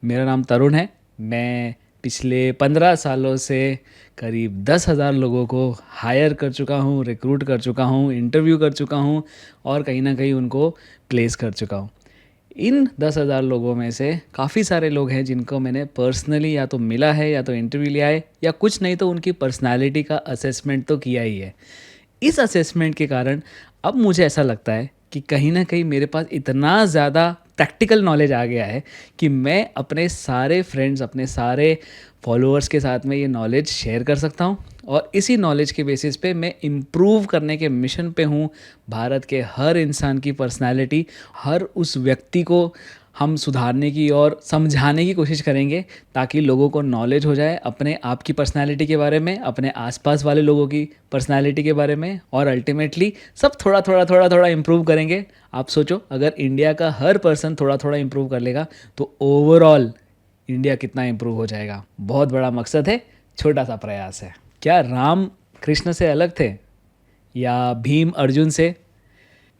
मेरा नाम तरुण है। मैं पिछले 15 सालों से करीब 10,000 लोगों को हायर कर चुका हूँ, रिक्रूट कर चुका हूँ, इंटरव्यू कर चुका हूँ और कहीं न कहीं उनको प्लेस कर चुका हूँ। इन 10,000 लोगों में से काफ़ी सारे लोग हैं जिनको मैंने पर्सनली या तो मिला है या तो इंटरव्यू लिया है या कुछ नहीं तो उनकी पर्सनैलिटी का असेसमेंट तो किया ही है। इस असेसमेंट के कारण अब मुझे ऐसा लगता है कि कहीं न कहीं मेरे पास इतना ज़्यादा प्रैक्टिकल नॉलेज आ गया है कि मैं अपने सारे फ्रेंड्स, अपने सारे फॉलोअर्स के साथ में ये नॉलेज शेयर कर सकता हूँ और इसी नॉलेज के बेसिस पे मैं इम्प्रूव करने के मिशन पे हूँ। भारत के हर इंसान की पर्सनैलिटी, हर उस व्यक्ति को हम सुधारने की और समझाने की कोशिश करेंगे ताकि लोगों को नॉलेज हो जाए अपने आप की पर्सनैलिटी के बारे में, अपने आसपास वाले लोगों की पर्सनैलिटी के बारे में और अल्टीमेटली सब थोड़ा थोड़ा थोड़ा थोड़ा इम्प्रूव करेंगे। आप सोचो, अगर इंडिया का हर पर्सन थोड़ा थोड़ा इम्प्रूव कर लेगा तो ओवरऑल इंडिया कितना इम्प्रूव हो जाएगा। बहुत बड़ा मकसद है, छोटा सा प्रयास है। क्या राम कृष्ण से अलग थे या भीम अर्जुन से?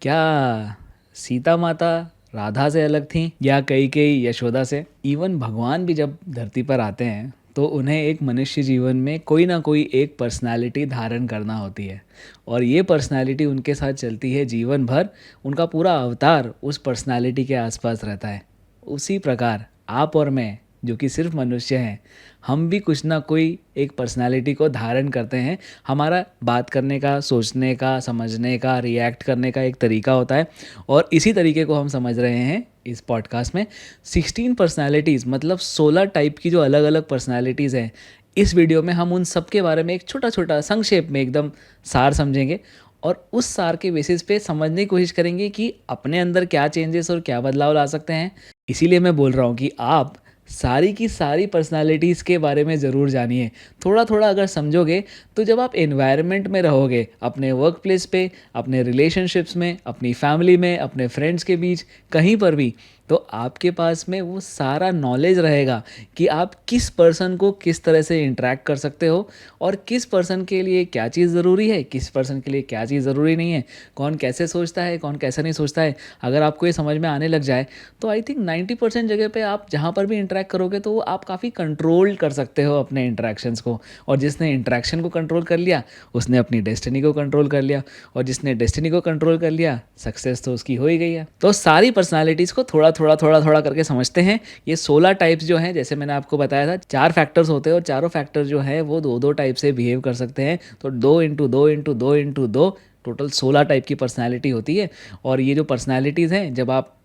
क्या सीता माता राधा से अलग थी या कई यशोदा से? इवन भगवान भी जब धरती पर आते हैं तो उन्हें एक मनुष्य जीवन में कोई ना कोई एक पर्सनालिटी धारण करना होती है और ये पर्सनालिटी उनके साथ चलती है जीवन भर। उनका पूरा अवतार उस पर्सनालिटी के आसपास रहता है। उसी प्रकार आप और मैं, जो कि सिर्फ मनुष्य हैं, हम भी कुछ ना कोई एक पर्सनालिटी को धारण करते हैं। हमारा बात करने का, सोचने का, समझने का, रिएक्ट करने का एक तरीका होता है और इसी तरीके को हम समझ रहे हैं इस पॉडकास्ट में। 16 पर्सनालिटीज़ मतलब 16 टाइप की जो अलग अलग पर्सनालिटीज़ हैं, इस वीडियो में हम उन सब के बारे में एक छोटा छोटा संक्षेप में एकदम सार समझेंगे और उस सार के बेसिस पे समझने की कोशिश करेंगे कि अपने अंदर क्या चेंजेस और क्या बदलाव ला सकते हैं। इसीलिए मैं बोल रहा हूँ कि आप सारी की सारी पर्सनालिटीज़ के बारे में ज़रूर जानिए। थोड़ा थोड़ा अगर समझोगे तो जब आप एनवायरनमेंट में रहोगे, अपने वर्क प्लेस पे, अपने रिलेशनशिप्स में, अपनी फैमिली में, अपने फ्रेंड्स के बीच, कहीं पर भी, तो आपके पास में वो सारा नॉलेज रहेगा कि आप किस पर्सन को किस तरह से इंटरेक्ट कर सकते हो और किस पर्सन के लिए क्या चीज़ ज़रूरी है, किस पर्सन के लिए क्या चीज़ ज़रूरी नहीं है, कौन कैसे सोचता है, कौन कैसे नहीं सोचता है। अगर आपको ये समझ में आने लग जाए तो आई थिंक 90% जगह पे आप जहाँ पर भी इंटरेक्ट करोगे तो आप काफ़ी कंट्रोल कर सकते हो अपने इंटरेक्शंस को। और जिसने इंटरेक्शन को कंट्रोल कर लिया उसने अपनी डेस्टिनी को कंट्रोल कर लिया और जिसने डेस्टिनी को कंट्रोल कर लिया, सक्सेस तो उसकी हो ही गई है। तो सारी पर्सनालिटीज़ को थोड़ा थोड़ा थोड़ा थोड़ा करके समझते हैं। ये 16 टाइप्स जो हैं, जैसे मैंने आपको बताया था, 4 फैक्टर्स होते हैं और चारों फैक्टर जो है वो दो दो टाइप से बिहेव कर सकते हैं। तो 2 इंटू 2 टोटल 16 टाइप की पर्सनैलिटी होती है। और ये जो पर्सनैलिटीज़ हैं, जब आप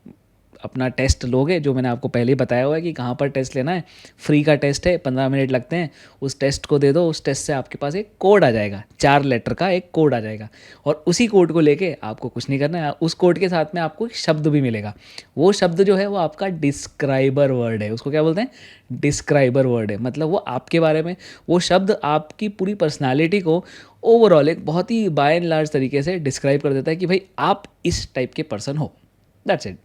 अपना टेस्ट लोगे, जो मैंने आपको पहले ही बताया हुआ है कि कहाँ पर टेस्ट लेना है, फ्री का टेस्ट है, 15 मिनट लगते हैं। उस टेस्ट को दे दो, उस टेस्ट से आपके पास एक कोड आ जाएगा, 4 लेटर का एक कोड आ जाएगा और उसी कोड को लेके आपको कुछ नहीं करना है। उस कोड के साथ में आपको एक शब्द भी मिलेगा। वो शब्द जो है वो आपका डिस्क्राइबर वर्ड है। उसको क्या बोलते हैं? डिस्क्राइबर वर्ड है। मतलब वो आपके बारे में, वो शब्द आपकी पूरी पर्सनालिटी को ओवरऑल एक बहुत ही बाय एंड लार्ज तरीके से डिस्क्राइब कर देता है कि भाई आप इस टाइप के पर्सन हो। That's it.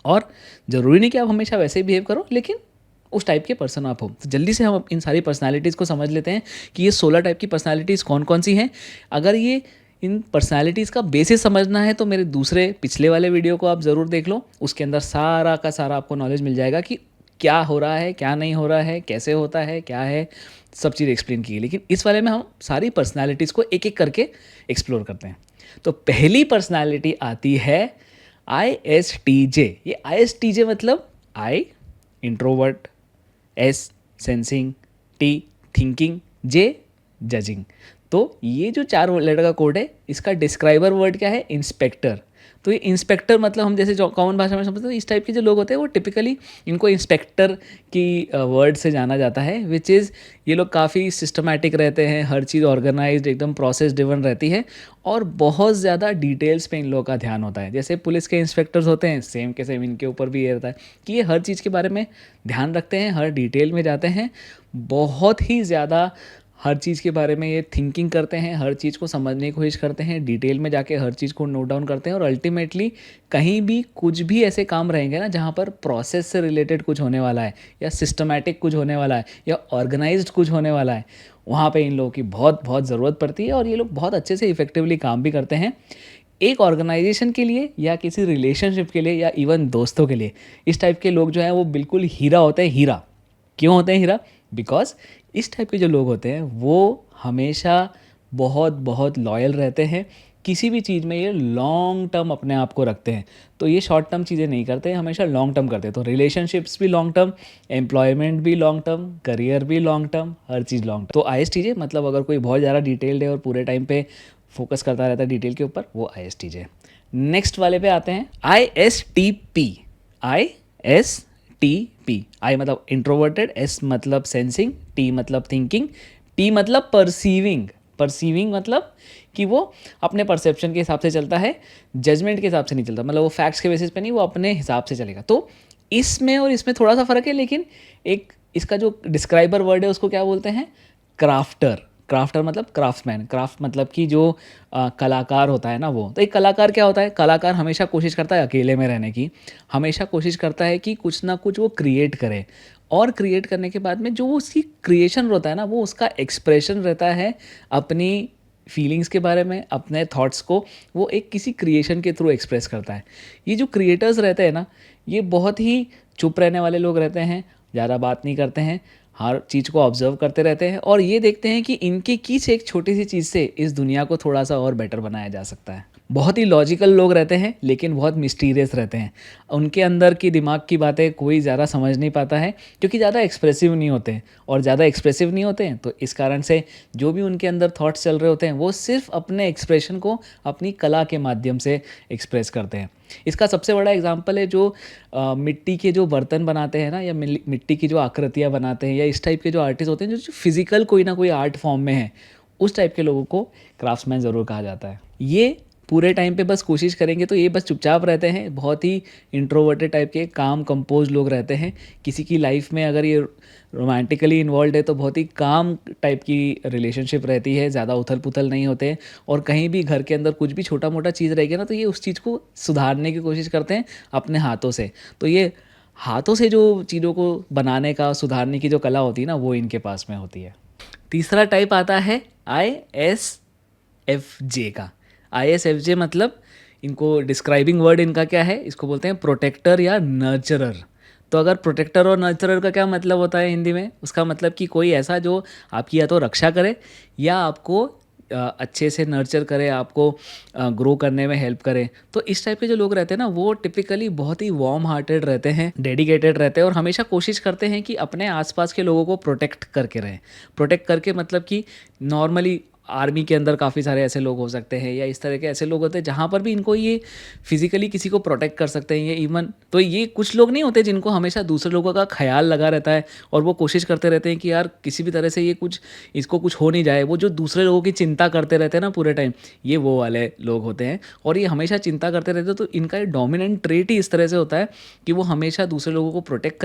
और ज़रूरी नहीं कि आप हमेशा वैसे ही बिहेव करो, लेकिन उस टाइप के पर्सन आप हो। तो जल्दी से हम इन सारी पर्सनालिटीज़ को समझ लेते हैं कि ये 16 टाइप की पर्सनालिटीज़ कौन कौन सी हैं। अगर ये इन पर्सनालिटीज़ का बेसिस समझना है तो मेरे दूसरे पिछले वाले वीडियो को आप ज़रूर देख लो। उसके अंदर सारा का सारा आपको नॉलेज मिल जाएगा कि क्या हो रहा है, क्या नहीं हो रहा है, कैसे होता है, क्या है, सब चीज़ एक्सप्लेन की है। लेकिन इस वाले में हम सारी पर्सनालिटीज़ को एक एक करके एक्सप्लोर करते हैं। तो पहली पर्सनालिटी आती है ISTJ। ये ISTJ मतलब I introvert, S sensing, T thinking, J judging. तो ये जो 4 लेटर का कोड है, इसका डिस्क्राइबर वर्ड क्या है? इंस्पेक्टर। तो ये इंस्पेक्टर मतलब हम जैसे जो कॉमन भाषा में समझते हैं, इस टाइप के जो लोग होते हैं वो टिपिकली इनको इंस्पेक्टर की वर्ड से जाना जाता है। विच इज़ ये लोग काफ़ी सिस्टमैटिक रहते हैं, हर चीज़ ऑर्गेनाइज्ड, एकदम प्रोसेस ड्रिवन रहती है और बहुत ज़्यादा डिटेल्स पे इन लोगों का ध्यान होता है। जैसे पुलिस के इंस्पेक्टर्स होते हैं, सेम के सेम इनके ऊपर भी ये रहता है कि ये हर चीज़ के बारे में ध्यान रखते हैं, हर डिटेल में जाते हैं, बहुत ही ज़्यादा हर चीज़ के बारे में ये थिंकिंग करते हैं, हर चीज़ को समझने की कोशिश करते हैं, डिटेल में जाके हर चीज़ को नोट डाउन करते हैं और अल्टीमेटली कहीं भी कुछ भी ऐसे काम रहेंगे ना जहाँ पर प्रोसेस से रिलेटेड कुछ होने वाला है या सिस्टमैटिक कुछ होने वाला है या ऑर्गेनाइज्ड कुछ होने वाला है, वहाँ पे इन लोगों की बहुत बहुत ज़रूरत पड़ती है और ये लोग बहुत अच्छे से इफेक्टिवली काम भी करते हैं। एक ऑर्गेनाइजेशन के लिए या किसी रिलेशनशिप के लिए या इवन दोस्तों के लिए इस टाइप के लोग जो हैं वो बिल्कुल हीरा होते हैं, हीरा। क्यों होते हैं हीरा? बिकॉज इस टाइप के जो लोग होते हैं वो हमेशा बहुत बहुत लॉयल रहते हैं। किसी भी चीज़ में ये लॉन्ग टर्म अपने आप को रखते हैं, तो ये शॉर्ट टर्म चीज़ें नहीं करते, हमेशा लॉन्ग टर्म करते हैं। तो रिलेशनशिप्स भी लॉन्ग टर्म, एम्प्लॉयमेंट भी लॉन्ग टर्म, करियर भी लॉन्ग टर्म, हर चीज़ लॉन्ग टर्म। तो ISTJ मतलब अगर कोई बहुत ज़्यादा डिटेल्ड है और पूरे टाइम पे फोकस करता रहता है डिटेल के ऊपर, वो ISTJ। नेक्स्ट वाले पे आते हैं ISTP। ISTP, आई मतलब इंट्रोवर्टेड, S मतलब सेंसिंग, T मतलब थिंकिंग, P मतलब परसीविंग। परसीविंग मतलब कि वो अपने परसेप्शन के हिसाब से चलता है, जजमेंट के हिसाब से नहीं चलता, मतलब वो फैक्ट्स के बेसिस पे नहीं, वो अपने हिसाब से चलेगा। तो इसमें और इसमें थोड़ा सा फ़र्क है, लेकिन एक इसका जो डिस्क्राइबर वर्ड है उसको क्या बोलते हैं? क्राफ्टर। क्राफ्टर मतलब क्राफ्ट्समैन। क्राफ्ट मतलब कि जो कलाकार होता है ना वो। तो एक कलाकार क्या होता है? कलाकार हमेशा कोशिश करता है अकेले में रहने की, हमेशा कोशिश करता है कि कुछ ना कुछ वो क्रिएट करे, और क्रिएट करने के बाद में जो उसकी क्रिएशन होता है ना, वो उसका एक्सप्रेशन रहता है अपनी फीलिंग्स के बारे में, अपने थॉट्स को वो एक किसी क्रिएशन के थ्रू एक्सप्रेस करता है। ये जो क्रिएटर्स रहते हैं ना, ये बहुत ही चुप रहने वाले लोग रहते हैं, ज़्यादा बात नहीं करते हैं, हर चीज़ को ऑब्जर्व करते रहते हैं और ये देखते हैं कि इनकी किस एक छोटी सी चीज़ से इस दुनिया को थोड़ा सा और बेटर बनाया जा सकता है। बहुत ही लॉजिकल लोग रहते हैं, लेकिन बहुत मिस्टीरियस रहते हैं। उनके अंदर की दिमाग की बातें कोई ज़्यादा समझ नहीं पाता है, क्योंकि ज़्यादा एक्सप्रेसिव नहीं होते हैं। और ज़्यादा एक्सप्रेसिव नहीं होते हैं तो इस कारण से जो भी उनके अंदर थॉट्स चल रहे होते हैं वो सिर्फ अपने एक्सप्रेशन को अपनी कला के माध्यम से एक्सप्रेस करते हैं। इसका सबसे बड़ा एग्जांपल है जो मिट्टी के जो बर्तन बनाते हैं ना, या मिट्टी की जो आकृतियाँ बनाते हैं, या इस टाइप के जो आर्टिस्ट होते हैं जो फिजिकल कोई ना कोई आर्ट फॉर्म में है, उस टाइप के लोगों को क्राफ्ट्समैन ज़रूर कहा जाता है। ये पूरे टाइम पे बस कोशिश करेंगे तो ये बस चुपचाप रहते हैं, बहुत ही इंट्रोवर्टेड टाइप के काम कंपोज लोग रहते हैं। किसी की लाइफ में अगर ये रोमांटिकली इन्वॉल्व है तो बहुत ही काम टाइप की रिलेशनशिप रहती है, ज़्यादा उथल पुथल नहीं होते हैं। और कहीं भी घर के अंदर कुछ भी छोटा मोटा चीज़ रहेगी ना, तो ये उस चीज़ को सुधारने की कोशिश करते हैं अपने हाथों से। तो ये हाथों से जो चीज़ों को बनाने का, सुधारने की जो कला होती है ना, वो इनके पास में होती है। तीसरा टाइप आता है ISFJ का। ISFJ मतलब, इनको डिस्क्राइबिंग वर्ड इनका क्या है? इसको बोलते हैं प्रोटेक्टर या नर्चरर। तो अगर प्रोटेक्टर और नर्चरर का क्या मतलब होता है हिंदी में? उसका मतलब कि कोई ऐसा जो आपकी या तो रक्षा करे या आपको अच्छे से नर्चर करे, आपको ग्रो करने में हेल्प करे। तो इस टाइप के जो लोग रहते हैं ना, वो टिपिकली बहुत ही वार्म हार्टेड रहते हैं, डेडिकेटेड रहते हैं और हमेशा कोशिश करते हैं कि अपने आसपास के लोगों को प्रोटेक्ट करके रहें। प्रोटेक्ट करके मतलब कि नॉर्मली आर्मी के अंदर काफ़ी सारे ऐसे लोग हो सकते हैं, या इस तरह के ऐसे लोग होते हैं जहाँ पर भी इनको ये फिजिकली किसी को प्रोटेक्ट कर सकते हैं। ये इवन तो ये कुछ लोग नहीं होते जिनको हमेशा दूसरे लोगों का ख्याल लगा रहता है और वो कोशिश करते रहते हैं कि यार किसी भी तरह से ये कुछ, इसको कुछ हो नहीं जाए। वो जो दूसरे लोगों की चिंता करते रहते हैं ना पूरे टाइम, ये वो वाले लोग होते हैं। और ये हमेशा चिंता करते रहते हैं, तो इनका डोमिनेंट ट्रेट ही इस तरह से होता है कि वो हमेशा दूसरे लोगों को प्रोटेक्ट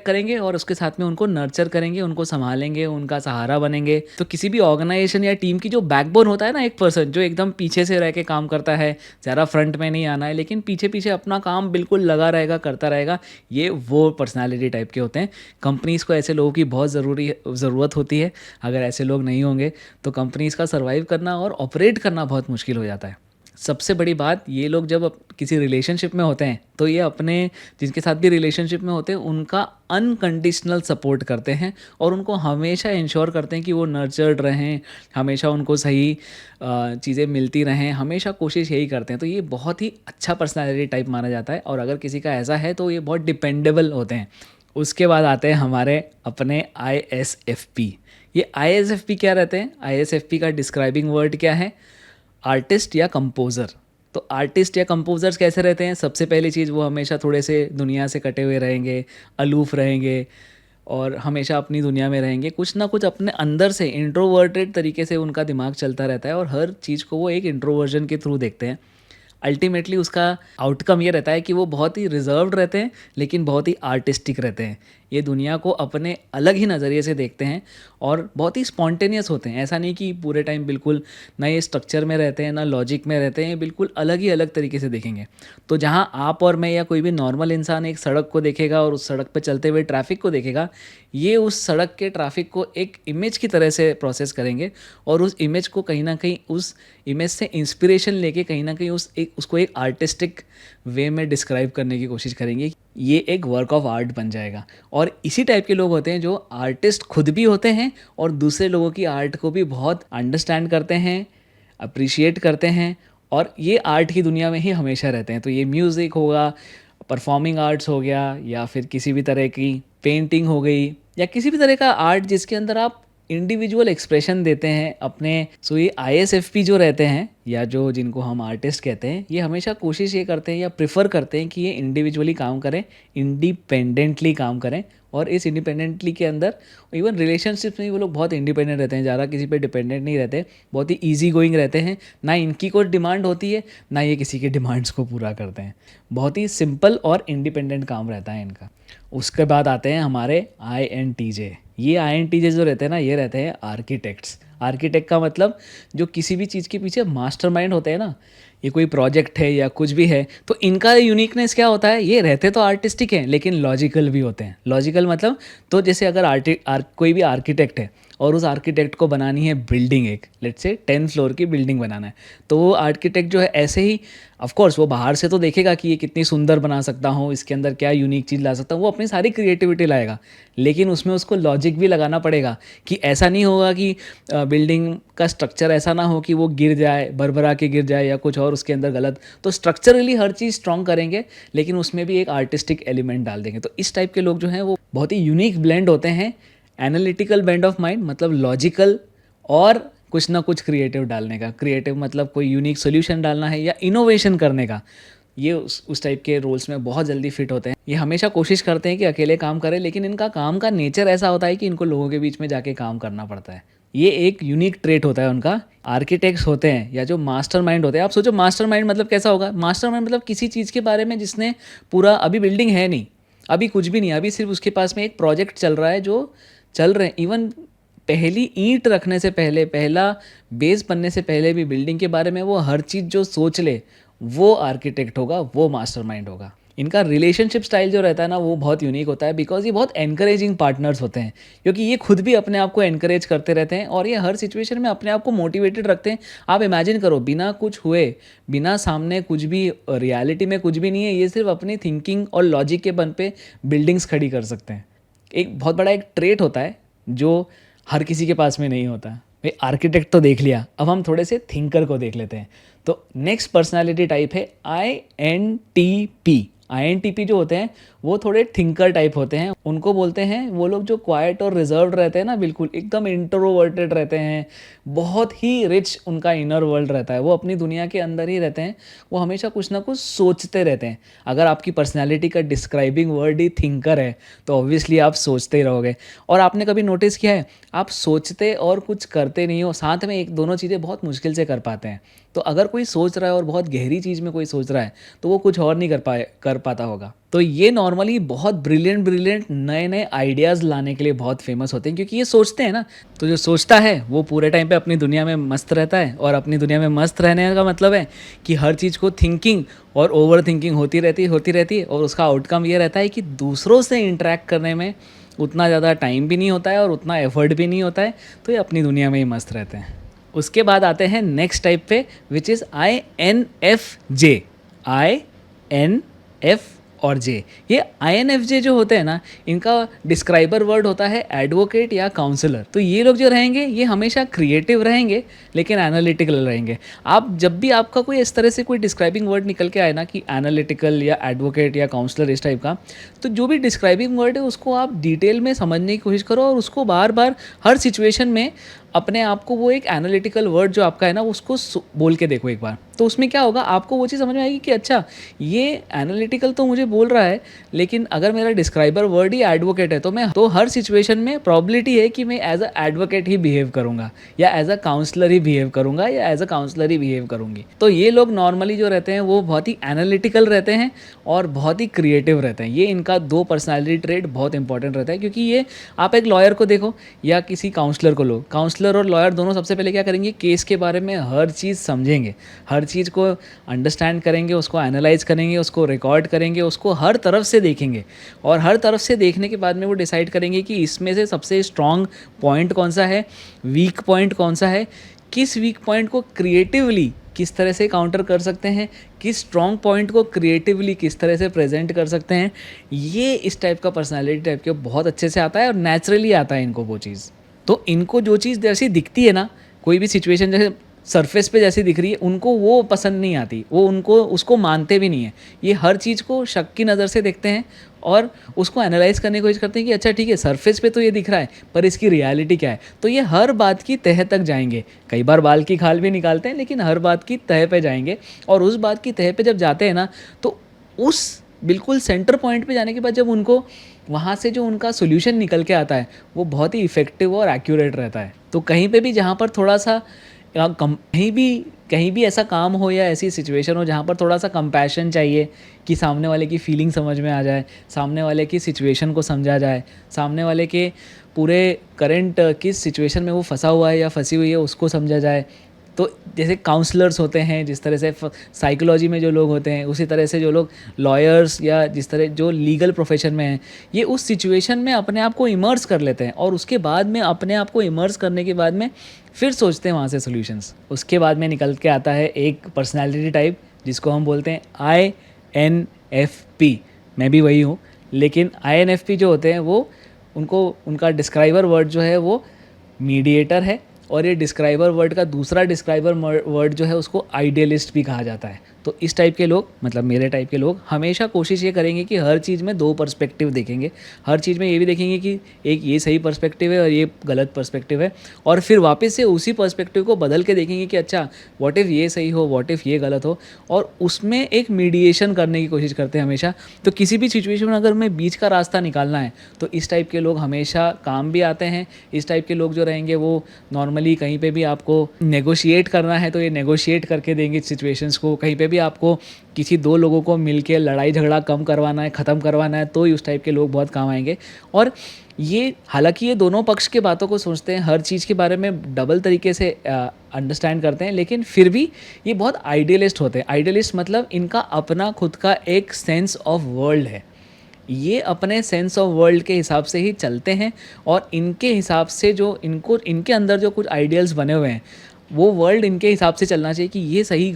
करेंगे और उसके साथ में उनको नर्चर करेंगे, उनको संभालेंगे, उनका सहारा बनेंगे। तो किसी भी ऑर्गेनाइजेशन या टीम की जो बैकबोन होता है ना, एक पर्सन जो एकदम पीछे से रह के काम करता है, ज़्यादा फ्रंट में नहीं आना है, लेकिन पीछे पीछे अपना काम बिल्कुल लगा रहेगा, करता रहेगा, ये वो पर्सनालिटी टाइप के होते हैं। कंपनीज़ को ऐसे लोगों की बहुत ज़रूरत होती है। अगर ऐसे लोग नहीं होंगे तो कंपनीज़ का सर्वाइव करना और ऑपरेट करना बहुत मुश्किल हो जाता है। सबसे बड़ी बात, ये लोग जब किसी रिलेशनशिप में होते हैं तो ये अपने जिनके साथ भी रिलेशनशिप में होते हैं उनका अनकंडीशनल सपोर्ट करते हैं और उनको हमेशा इंश्योर करते हैं कि वो नर्चर्ड रहें, हमेशा उनको सही चीज़ें मिलती रहें, हमेशा कोशिश यही करते हैं। तो ये बहुत ही अच्छा पर्सनालिटी टाइप माना जाता है और अगर किसी का ऐसा है तो ये बहुत डिपेंडेबल होते हैं। उसके बाद आते हैं हमारे अपने ISFP। ये ISFP क्या रहते हैं? ISFP का डिस्क्राइबिंग वर्ड क्या है? आर्टिस्ट या कंपोज़र। तो आर्टिस्ट या कंपोज़र्स कैसे रहते हैं? सबसे पहली चीज़, वो हमेशा थोड़े से दुनिया से कटे हुए रहेंगे, अलूफ़ रहेंगे और हमेशा अपनी दुनिया में रहेंगे। कुछ ना कुछ अपने अंदर से इंट्रोवर्टेड तरीके से उनका दिमाग चलता रहता है और हर चीज़ को वो एक इंट्रोवर्जन के थ्रू देखते हैं। अल्टीमेटली उसका आउटकम ये रहता है कि वो बहुत ही रिजर्व्ड रहते हैं लेकिन बहुत ही आर्टिस्टिक रहते हैं। ये दुनिया को अपने अलग ही नज़रिए से देखते हैं और बहुत ही स्पॉन्टेनियस होते हैं। ऐसा नहीं कि पूरे टाइम बिल्कुल ना ये स्ट्रक्चर में रहते हैं ना लॉजिक में रहते हैं, बिल्कुल अलग ही अलग तरीके से देखेंगे। तो जहाँ आप और मैं या कोई भी नॉर्मल इंसान एक सड़क को देखेगा और उस सड़क पे चलते हुए ट्रैफिक को देखेगा, ये उस सड़क के ट्रैफिक को एक इमेज की तरह से प्रोसेस करेंगे और उस इमेज को कहीं ना कहीं उस इमेज से इंस्पिरेशन लेके कहीं ना कहीं उसको एक आर्टिस्टिक वे में डिस्क्राइब करने की कोशिश करेंगे। ये एक वर्क ऑफ आर्ट बन जाएगा। और इसी टाइप के लोग होते हैं जो आर्टिस्ट खुद भी होते हैं और दूसरे लोगों की आर्ट को भी बहुत अंडरस्टैंड करते हैं, अप्रिशिएट करते हैं और ये आर्ट की दुनिया में ही हमेशा रहते हैं। तो ये म्यूज़िक होगा, परफॉर्मिंग आर्ट्स हो गया, या फिर किसी भी तरह की पेंटिंग हो गई, या किसी भी तरह का आर्ट जिसके अंदर आप इंडिविजुअल एक्सप्रेशन देते हैं अपने। सो ये ISFP जो रहते हैं या जो जिनको हम आर्टिस्ट कहते हैं, ये हमेशा कोशिश ये करते हैं या प्रिफर करते हैं कि ये इंडिविजुअली काम करें, इंडिपेंडेंटली काम करें। और इस इंडिपेंडेंटली के अंदर इवन रिलेशनशिप्स में भी वो लोग बहुत इंडिपेंडेंट रहते हैं, ज़्यादा किसी पे डिपेंडेंट नहीं रहते, बहुत ही ईजी गोइंग रहते हैं। ना इनकी कोई डिमांड होती है ना ये किसी के डिमांड्स को पूरा करते हैं। बहुत ही सिंपल और इंडिपेंडेंट काम रहता है इनका। उसके बाद आते हैं हमारे INTJ। ये INTJ जो रहते हैं ना, ये रहते हैं आर्किटेक्ट्स। आर्किटेक्ट का मतलब जो किसी भी चीज़ के पीछे मास्टरमाइंड होते हैं ना, ये कोई प्रोजेक्ट है या कुछ भी है, तो इनका यूनिकनेस क्या होता है, ये रहते तो आर्टिस्टिक हैं लेकिन लॉजिकल भी होते हैं। लॉजिकल मतलब, तो जैसे अगर कोई भी आर्किटेक्ट है और उस आर्किटेक्ट को बनानी है बिल्डिंग, एक लेट्स से 10 फ्लोर की बिल्डिंग बनाना है, तो वो आर्किटेक्ट जो है ऐसे ही ऑफ कोर्स वो बाहर से तो देखेगा कि ये कितनी सुंदर बना सकता हूँ, इसके अंदर क्या यूनिक चीज़ ला सकता हूँ, वो अपनी सारी क्रिएटिविटी लाएगा। लेकिन उसमें उसको लॉजिक भी लगाना पड़ेगा कि ऐसा नहीं होगा कि बिल्डिंग का स्ट्रक्चर ऐसा ना हो कि वो गिर जाए, भरभरा के गिर जाए या कुछ और उसके अंदर गलत। तो स्ट्रक्चरली हर चीज़ स्ट्रॉन्ग करेंगे लेकिन उसमें भी एक आर्टिस्टिक एलिमेंट डाल देंगे। तो इस टाइप के लोग जो हैं वो बहुत ही यूनिक ब्लेंड होते हैं। एनालिटिकल बेंड ऑफ माइंड मतलब लॉजिकल और कुछ ना कुछ क्रिएटिव डालने का। क्रिएटिव मतलब कोई यूनिक सोल्यूशन डालना है या इनोवेशन करने का। ये उस टाइप के रोल्स में बहुत जल्दी फिट होते हैं। ये हमेशा कोशिश करते हैं कि अकेले काम करें, लेकिन इनका काम का नेचर ऐसा होता है कि इनको लोगों के बीच में जाके काम करना पड़ता है। ये एक यूनिक ट्रेट होता है उनका। आर्किटेक्ट्स होते हैं या जो मास्टरमाइंड होते हैं, आप सोचो मास्टरमाइंड मतलब कैसा होगा। मास्टरमाइंड मतलब किसी चीज़ के बारे में जिसने पूरा, अभी बिल्डिंग है नहीं, अभी कुछ भी नहीं, अभी सिर्फ उसके पास में एक प्रोजेक्ट चल रहा है, जो चल रहे हैं। इवन पहली ईंट रखने से पहले, पहला बेस बनने से पहले भी बिल्डिंग के बारे में वो हर चीज़ जो सोच ले, वो आर्किटेक्ट होगा, वो मास्टरमाइंड होगा। इनका रिलेशनशिप स्टाइल जो रहता है ना, वो बहुत यूनिक होता है बिकॉज ये बहुत एनकरेजिंग पार्टनर्स होते हैं, क्योंकि ये खुद भी अपने आप को एनकरेज करते रहते हैं और ये हर सिचुएशन में अपने आप को मोटिवेटेड रखते हैं। आप इमेजिन करो, बिना कुछ हुए, बिना सामने कुछ भी, रियलिटी में कुछ भी नहीं है, ये सिर्फ अपनी थिंकिंग और लॉजिक के बल पे बिल्डिंग्स खड़ी कर सकते हैं। एक बहुत बड़ा एक ट्रेट होता है जो हर किसी के पास में नहीं होता। भाई आर्किटेक्ट तो देख लिया, अब हम थोड़े से थिंकर को देख लेते हैं। तो नेक्स्ट पर्सनालिटी टाइप है INTP। INTP जो होते हैं वो थोड़े थिंकर टाइप होते हैं। उनको बोलते हैं वो लोग जो क्वाइट और रिजर्व्ड रहते हैं ना, बिल्कुल एकदम इंट्रोवर्टेड रहते हैं, बहुत ही रिच उनका इनर वर्ल्ड रहता है, वो अपनी दुनिया के अंदर ही रहते हैं, वो हमेशा कुछ ना कुछ सोचते रहते हैं। अगर आपकी पर्सनैलिटी का डिस्क्राइबिंग वर्ड ही थिंकर है तो ऑब्वियसली आप सोचते ही रहोगे। और आपने कभी नोटिस किया है, आप सोचते और कुछ करते नहीं हो, साथ में एक दोनों चीज़ें बहुत मुश्किल से कर पाते हैं। तो अगर कोई सोच रहा है और बहुत गहरी चीज़ में कोई सोच रहा है तो वो कुछ और नहीं कर पाता होगा। तो ये नॉर्मली बहुत ब्रिलियंट नए नए आइडियाज़ लाने के लिए बहुत फेमस होते हैं, क्योंकि ये सोचते हैं ना। तो जो सोचता है वो पूरे टाइम पे अपनी दुनिया में मस्त रहता है, और अपनी दुनिया में मस्त रहने का मतलब है कि हर चीज़ को थिंकिंग और ओवर थिंकिंग होती रहती है और उसका आउटकम ये रहता है कि दूसरों से इंटरेक्ट करने में उतना ज़्यादा टाइम भी नहीं होता है और उतना एफर्ट भी नहीं होता है, तो ये अपनी दुनिया में ही मस्त रहते हैं। उसके बाद आते हैं नेक्स्ट टाइप पे, विच इज़ INFJ। INF और जे। ये INFJ जो होते हैं ना, इनका डिस्क्राइबर वर्ड होता है एडवोकेट या काउंसलर। तो ये लोग जो रहेंगे ये हमेशा क्रिएटिव रहेंगे लेकिन एनालिटिकल रहेंगे। आप जब भी आपका कोई इस तरह से कोई डिस्क्राइबिंग वर्ड निकल के आए ना कि एनालिटिकल या एडवोकेट या काउंसलर इस टाइप का, तो जो भी डिस्क्राइबिंग वर्ड है उसको आप डिटेल में समझने की कोशिश करो और उसको बार बार हर सिचुएशन में अपने आप को वो एक एनालिटिकल वर्ड जो आपका है ना उसको बोल के देखो एक बार। तो उसमें क्या होगा, आपको वो चीज़ समझ में आएगी कि अच्छा ये एनालिटिकल तो मुझे बोल रहा है, लेकिन अगर मेरा डिस्क्राइबर वर्ड ही एडवोकेट है तो हर सिचुएशन में प्रॉबिलिटी है कि मैं एज अ एडवोकेट ही बिहेव करूँगा या एज अ काउंसलर ही बिहेव करूँगा या एज अ काउंसलर ही बिहेव करूँगी। तो ये लोग नॉर्मली जो रहते हैं वो बहुत ही एनालिटिकल रहते हैं और बहुत ही क्रिएटिव रहते हैं। ये इनका दो पर्सनैलिटी ट्रेट बहुत इंपॉर्टेंट रहता है, क्योंकि ये आप एक लॉयर को देखो या किसी काउंसलर को लो, काउंसलर और लॉयर दोनों सबसे पहले क्या करेंगे, केस के बारे में हर चीज़ समझेंगे, हर चीज़ को अंडरस्टैंड करेंगे, उसको एनालाइज करेंगे, उसको रिकॉर्ड करेंगे, उसको हर तरफ से देखेंगे और हर तरफ से देखने के बाद में वो डिसाइड करेंगे कि इसमें से सबसे स्ट्रॉन्ग पॉइंट कौन सा है, वीक पॉइंट कौन सा है, किस वीक पॉइंट को क्रिएटिवली किस तरह से काउंटर कर सकते हैं, किस स्ट्रॉन्ग पॉइंट को क्रिएटिवली किस तरह से प्रेजेंट कर सकते हैं। ये इस टाइप का पर्सनालिटी टाइप के बहुत अच्छे से आता है और नेचुरली आता है इनको वो चीज़। तो इनको जो चीज़ जैसी दिखती है ना, कोई भी सिचुएशन जैसे सरफेस पे जैसी दिख रही है, उनको वो पसंद नहीं आती, वो उनको उसको मानते भी नहीं है। ये हर चीज़ को शक की नज़र से देखते हैं और उसको एनालाइज करने की कोशिश करते हैं कि अच्छा ठीक है, सरफेस पे तो ये दिख रहा है पर इसकी रियलिटी क्या है। तो ये हर बात की तह तक जाएंगे, कई बार बाल की खाल भी निकालते हैं, लेकिन हर बात की तह पे जाएंगे। और उस बात की तह पे जब जाते हैं ना, तो उस बिल्कुल सेंटर पॉइंट पे जाने के बाद जब उनको वहाँ से जो उनका सोल्यूशन निकल के आता है वो बहुत ही इफ़ेक्टिव और एक्यूरेट रहता है। तो कहीं पे भी जहाँ पर थोड़ा सा कहीं भी ऐसा काम हो या ऐसी सिचुएशन हो जहाँ पर थोड़ा सा कंपैशन चाहिए कि सामने वाले की फीलिंग समझ में आ जाए, सामने वाले की सिचुएशन को समझा जाए, सामने वाले के पूरे करंट किस सिचुएशन में वो फंसा हुआ है या फंसी हुई है उसको समझा जाए। तो जैसे काउंसलर्स होते हैं, जिस तरह से साइकोलॉजी में जो लोग होते हैं, उसी तरह से जो लोग लॉयर्स या जिस तरह जो लीगल प्रोफेशन में हैं, ये उस सिचुएशन में अपने आप को इमर्स कर लेते हैं और उसके बाद में अपने आप को इमर्स करने के बाद में फिर सोचते हैं वहाँ से सॉल्यूशंस। उसके बाद में निकल के आता है एक पर्सनैलिटी टाइप जिसको हम बोलते हैं INFP। मैं भी वही हूँ, लेकिन INFP जो होते हैं वो उनका डिस्क्राइबर वर्ड जो है वो मीडिएटर है और ये डिस्क्राइबर वर्ड का दूसरा डिस्क्राइबर वर्ड जो है उसको आइडियलिस्ट भी कहा जाता है। तो इस टाइप के लोग, मतलब मेरे टाइप के लोग, हमेशा कोशिश ये करेंगे कि हर चीज़ में दो पर्सपेक्टिव देखेंगे, हर चीज़ में ये भी देखेंगे कि एक ये सही पर्सपेक्टिव है और ये गलत पर्सपेक्टिव है, और फिर वापस से उसी पर्सपेक्टिव को बदल के देखेंगे कि अच्छा व्हाट इफ़ ये सही हो, व्हाट इफ़ ये गलत हो, और उसमें एक मीडिएशन करने की कोशिश करते हैं हमेशा। तो किसी भी सिचुएशन में अगर हमें बीच का रास्ता निकालना है तो इस टाइप के लोग हमेशा काम भी आते हैं। इस टाइप के लोग जो रहेंगे वो नॉर्मली कहीं पे भी आपको नेगोशिएट करना है तो ये नेगोशिएट करके देंगे सिचुएशंस को, कहीं पे भी आपको किसी दो लोगों को मिलके लड़ाई झगड़ा कम करवाना है, ख़त्म करवाना है, तो उस टाइप के लोग बहुत काम आएंगे। और ये हालांकि ये दोनों पक्ष के बातों को सोचते हैं, हर चीज़ के बारे में डबल तरीके से अंडरस्टैंड करते हैं, लेकिन फिर भी ये बहुत आइडियलिस्ट होते हैं। आइडियलिस्ट मतलब इनका अपना खुद का एक सेंस ऑफ वर्ल्ड है, ये अपने सेंस ऑफ वर्ल्ड के हिसाब से ही चलते हैं और इनके हिसाब से जो इनके अंदर जो कुछ आइडियल्स बने हुए हैं वो वर्ल्ड इनके हिसाब से चलना चाहिए कि ये सही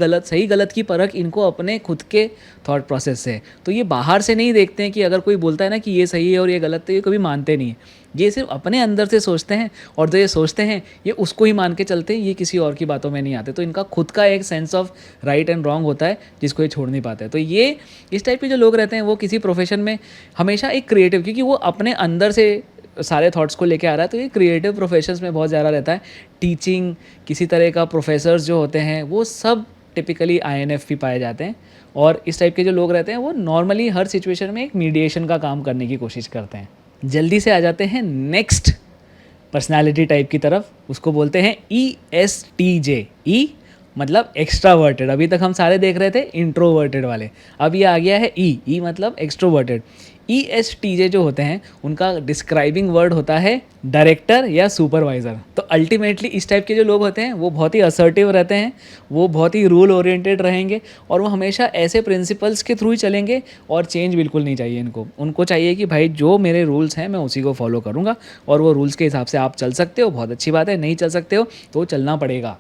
गलत की परख इनको अपने खुद के थॉट प्रोसेस से है। तो ये बाहर से नहीं देखते हैं कि अगर कोई बोलता है ना कि ये सही है और ये गलत है, ये कभी मानते नहीं है। ये सिर्फ अपने अंदर से सोचते हैं और जो ये सोचते हैं ये उसको ही मान के चलते हैं, ये किसी और की बातों में नहीं आते। तो इनका खुद का एक sense of right and wrong होता है जिसको ये छोड़ नहीं पाते। तो ये इस टाइप के जो लोग रहते हैं वो किसी प्रोफेशन में हमेशा एक क्रिएटिव, क्योंकि वो अपने अंदर से सारे थॉट्स को लेके आ रहा है, तो ये क्रिएटिव प्रोफेशंस में बहुत ज़्यादा रहता है। टीचिंग, किसी तरह का प्रोफेसर्स जो होते हैं वो सब टिपिकली INFP पाए जाते हैं। और इस टाइप के जो लोग रहते हैं वो नॉर्मली हर सिचुएशन में एक मीडिएशन का काम करने की कोशिश करते हैं। जल्दी से आ जाते हैं नेक्स्ट पर्सनालिटी टाइप की तरफ, उसको बोलते हैं ESTJ। ई मतलब एक्स्ट्रावर्टेड, अभी तक हम सारे देख रहे थे इंट्रोवर्टेड वाले, अब ये आ गया है ई मतलब एक्स्ट्रोवर्टेड। ESTJ जो होते हैं उनका डिस्क्राइबिंग वर्ड होता है डायरेक्टर या सुपरवाइज़र। तो अल्टीमेटली इस टाइप के जो लोग होते हैं वो बहुत ही असर्टिव रहते हैं, वो बहुत ही रूल ओरिएंटेड रहेंगे और वो हमेशा ऐसे प्रिंसिपल्स के थ्रू ही चलेंगे और चेंज बिल्कुल नहीं चाहिए उनको चाहिए कि भाई जो मेरे रूल्स हैं मैं उसी को फॉलो करूँगा और वो रूल्स के हिसाब से आप चल सकते हो, बहुत अच्छी बात है, नहीं चल सकते हो तो चलना पड़ेगा।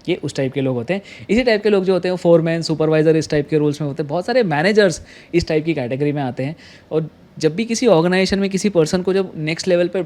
ये उस टाइप के लोग होते हैं। इसी टाइप के लोग जो होते हैं फोरमैन, सुपरवाइज़र, इस टाइप के रोल्स में होते हैं। बहुत सारे मैनेजर्स इस टाइप की कैटेगरी में आते हैं। और जब भी किसी ऑर्गेनाइजेशन में किसी पर्सन को जब नेक्स्ट लेवल पे